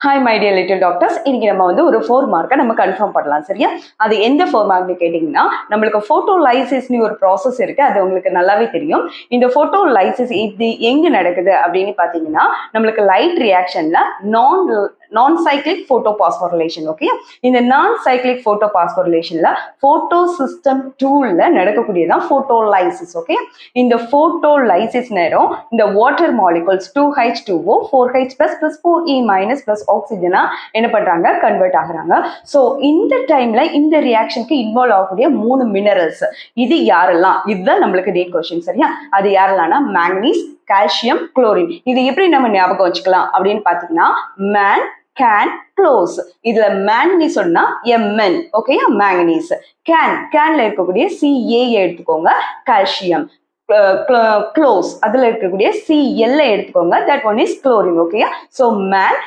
Hi my dear little doctors. இன்னைக்கு நம்ம வந்து ஒரு 4 மார்க்கை நம்ம கன்ஃபார்ம் பண்ணலாம். சரியா? அது எந்த 4 மார்க்னு கேட்டிங்கன்னா, நம்மளுக்கு ஃபோட்டோலைசிஸ்னு ஒரு ப்ராசஸ் இருக்கு. அது உங்களுக்கு நல்லாவே தெரியும். இந்த ஃபோட்டோலைசிஸ் இது எங்க நடக்குது அப்படின்னு பார்த்தீங்கன்னா, நம்மளுக்கு லைட் ரியாக்ஷன்ல நான் சைக்ளிக் போட்டோ பாஸ்போரிலேஷன். ஓகே, இந்த நான் சைக்ளிக் போட்டோ பாஸ்போரிலேஷன்ல போட்டோ சிஸ்டம் டூல்ல நடக்கக்கூடியதான் ஃபோட்டோலைசிஸ். ஓகே, இந்த ஃபோட்டோலைசிஸ் நேரம் இந்த water molecules 2H2O 4H+ + 4E- ஆக்சிஜனா என்ன பண்றாங்க, கன்வெர்ட் ஆகுறாங்க. ஸோ இந்த டைம்ல இந்த ரியாக்ஷனுக்கு இன்வால்வ் ஆகக்கூடிய 3 மினரல்ஸ் இது யாரெல்லாம், இதுதான் நம்மளுக்கு டேட் கொஸ்டின். சரியா? அது யாரெல்லாம்னா மேங்கனீஸ், கால்சியம், குளோரின். இது எப்படி நம்ம ஞாபகம் வச்சுக்கலாம் அப்படின்னு பாத்தீங்கன்னா, மேன் கேன் க்ளோஸ். இதுல மேங்கனீஸ் சொன்னா Mn. ஓகேயா? மேங்கனீஸ். கேன்ல இருக்கக்கூடிய Ca எடுத்துக்கோங்க, கால்சியம். க்ளோஸ் அதுல இருக்கக்கூடிய Cl எடுத்துக்கோங்க, தட் ஒன் இஸ் குளோரின். ஓகேயா? So man